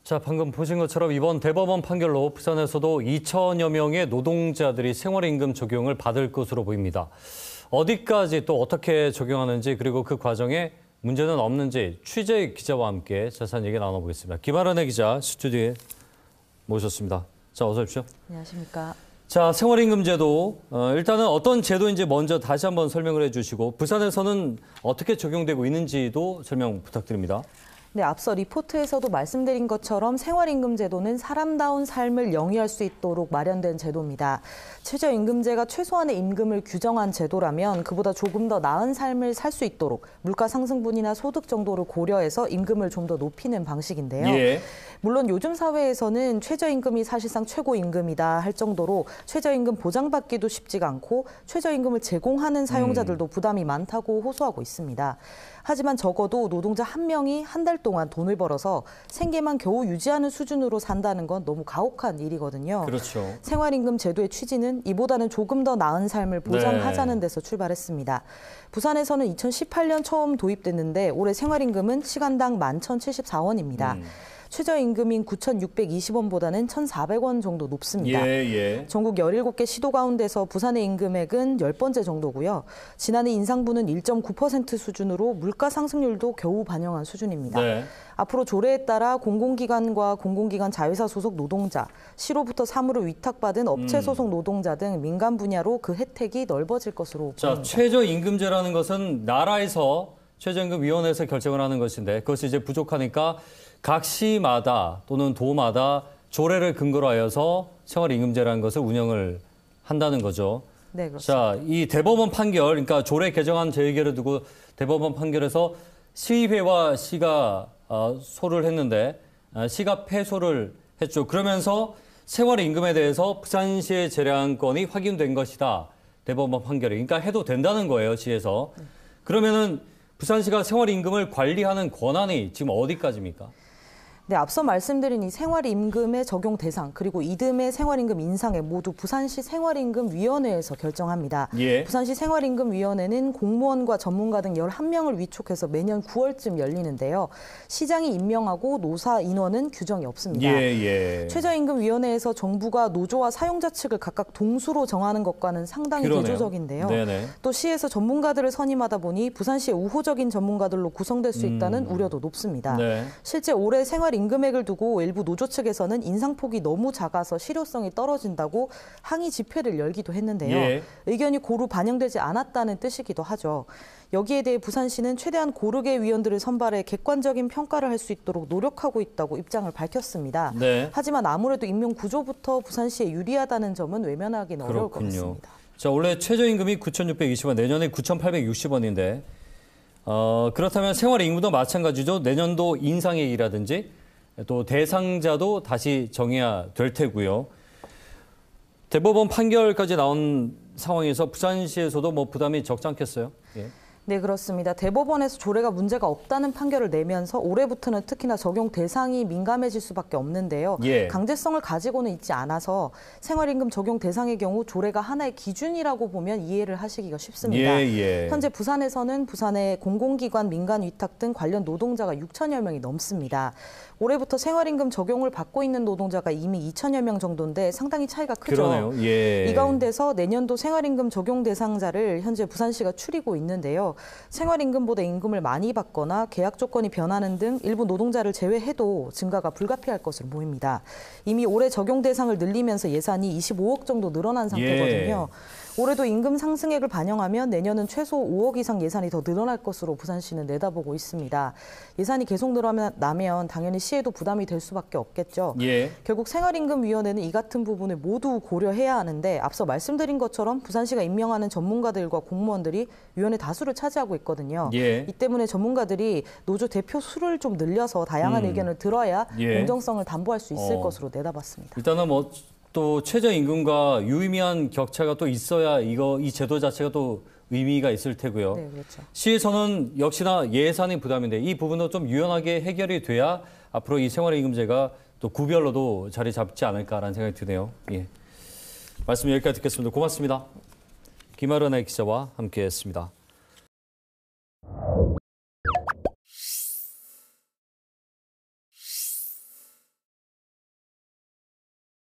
자, 방금 보신 것처럼 이번 대법원 판결로 부산에서도 2천여 명의 노동자들이 생활임금 적용을 받을 것으로 보입니다. 어디까지 또 어떻게 적용하는지 그리고 그 과정에 문제는 없는지 취재 기자와 함께 자세한 얘기 나눠보겠습니다. 김아란의 기자 스튜디오에 모셨습니다. 자, 어서 오십시오. 안녕하십니까. 자, 생활임금제도 일단은 어떤 제도인지 먼저 다시 한번 설명을 해주시고 부산에서는 어떻게 적용되고 있는지도 설명 부탁드립니다. 네, 앞서 리포트에서도 말씀드린 것처럼 생활임금 제도는 사람다운 삶을 영위할 수 있도록 마련된 제도입니다. 최저임금제가 최소한의 임금을 규정한 제도라면 그보다 조금 더 나은 삶을 살 수 있도록 물가 상승분이나 소득 정도를 고려해서 임금을 좀 더 높이는 방식인데요. 예. 물론 요즘 사회에서는 최저임금이 사실상 최고임금이다 할 정도로 최저임금 보장받기도 쉽지가 않고 최저임금을 제공하는 사용자들도 부담이 많다고 호소하고 있습니다. 하지만 적어도 노동자 한 명이 한 달 동안 돈을 벌어서 생계만 겨우 유지하는 수준으로 산다는 건 너무 가혹한 일이거든요. 그렇죠. 생활임금 제도의 취지는 이보다는 조금 더 나은 삶을 보장하자는 데서 출발했습니다. 부산에서는 2018년 처음 도입됐는데 올해 생활임금은 시간당 11,074원입니다. 최저임금인 9,620원보다는 1,400원 정도 높습니다. 예. 전국 17개 시도 가운데서 부산의 임금액은 10번째 정도고요. 지난해 인상분은 1.9% 수준으로 물가 상승률도 겨우 반영한 수준입니다. 네. 앞으로 조례에 따라 공공기관과 공공기관 자회사 소속 노동자, 시로부터 사무를 위탁받은 업체 소속 노동자 등 민간 분야로 그 혜택이 넓어질 것으로 자, 보입니다. 최저임금제라는 것은 나라에서 최저임금위원회에서 결정을 하는 것인데 그것이 이제 부족하니까 각 시마다 또는 도마다 조례를 근거로 하여서 생활임금제라는 것을 운영을 한다는 거죠. 네, 그렇습니다. 자, 이 대법원 판결, 그러니까 조례 개정안 재의결을 두고 대법원 판결에서 시의회와 시가 소를 했는데 시가 패소를 했죠. 그러면서 생활임금에 대해서 부산시의 재량권이 확인된 것이다. 대법원 판결이. 그러니까 해도 된다는 거예요, 시에서. 그러면은 부산시가 생활임금을 관리하는 권한이 지금 어디까지입니까? 네, 앞서 말씀드린 이 생활임금의 적용 대상 그리고 이듬해 생활임금 인상에 모두 부산시 생활임금위원회에서 결정합니다. 예. 부산시 생활임금위원회는 공무원과 전문가 등 11명을 위촉해서 매년 9월쯤 열리는데요. 시장이 임명하고 노사 인원은 규정이 없습니다. 예. 최저임금위원회에서 정부가 노조와 사용자 측을 각각 동수로 정하는 것과는 상당히 그러네요. 대조적인데요. 네네. 또 시에서 전문가들을 선임하다 보니 부산시의 우호적인 전문가들로 구성될 수 있다는 우려도 높습니다. 네. 실제 올해 생활임금액을 두고 일부 노조 측에서는 인상폭이 너무 작아서 실효성이 떨어진다고 항의 집회를 열기도 했는데요. 예. 의견이 고루 반영되지 않았다는 뜻이기도 하죠. 여기에 대해 부산시는 최대한 고르게 위원들을 선발해 객관적인 평가를 할 수 있도록 노력하고 있다고 입장을 밝혔습니다. 네. 하지만 아무래도 임명 구조부터 부산시에 유리하다는 점은 외면하기는 어려울 것 같습니다. 자, 원래 최저임금이 9,620원, 내년에 9,860원인데 그렇다면 생활임금도 마찬가지죠. 내년도 인상액이라든지 또 대상자도 다시 정해야 될 테고요. 대법원 판결까지 나온 상황에서 부산시에서도 뭐 부담이 적지 않겠어요? 예. 네, 그렇습니다. 대법원에서 조례가 문제가 없다는 판결을 내면서 올해부터는 특히나 적용 대상이 민감해질 수밖에 없는데요. 예. 강제성을 가지고는 있지 않아서 생활임금 적용 대상의 경우 조례가 하나의 기준이라고 보면 이해를 하시기가 쉽습니다. 예. 현재 부산에서는 부산의 공공기관, 민간 위탁 등 관련 노동자가 6천여 명이 넘습니다. 올해부터 생활임금 적용을 받고 있는 노동자가 이미 2천여 명 정도인데 상당히 차이가 크죠. 그러네요. 예. 이 가운데서 내년도 생활임금 적용 대상자를 현재 부산시가 추리고 있는데요. 생활임금보다 임금을 많이 받거나 계약 조건이 변하는 등 일부 노동자를 제외해도 증가가 불가피할 것으로 보입니다. 이미 올해 적용 대상을 늘리면서 예산이 25억 정도 늘어난 상태거든요. 올해도 임금 상승액을 반영하면 내년은 최소 5억 이상 예산이 더 늘어날 것으로 부산시는 내다보고 있습니다. 예산이 계속 늘어나면 당연히 시에도 부담이 될 수밖에 없겠죠. 예. 결국 생활임금위원회는 이 같은 부분을 모두 고려해야 하는데 앞서 말씀드린 것처럼 부산시가 임명하는 전문가들과 공무원들이 위원회 다수를 차지하고 있거든요. 예. 이 때문에 전문가들이 노조 대표 수를 좀 늘려서 다양한 의견을 들어야 공정성을 담보할 수 있을 것으로 내다봤습니다. 일단은 또 최저임금과 유의미한 격차가 또 있어야 이 제도 자체가 또 의미가 있을 테고요. 네, 그렇죠. 시에서는 역시나 예산이 부담인데 이 부분도 좀 유연하게 해결이 돼야 앞으로 이 생활임금제가 또 구별로도 자리 잡지 않을까라는 생각이 드네요. 예. 말씀 여기까지 듣겠습니다. 고맙습니다. 김아란의 기자와 함께했습니다.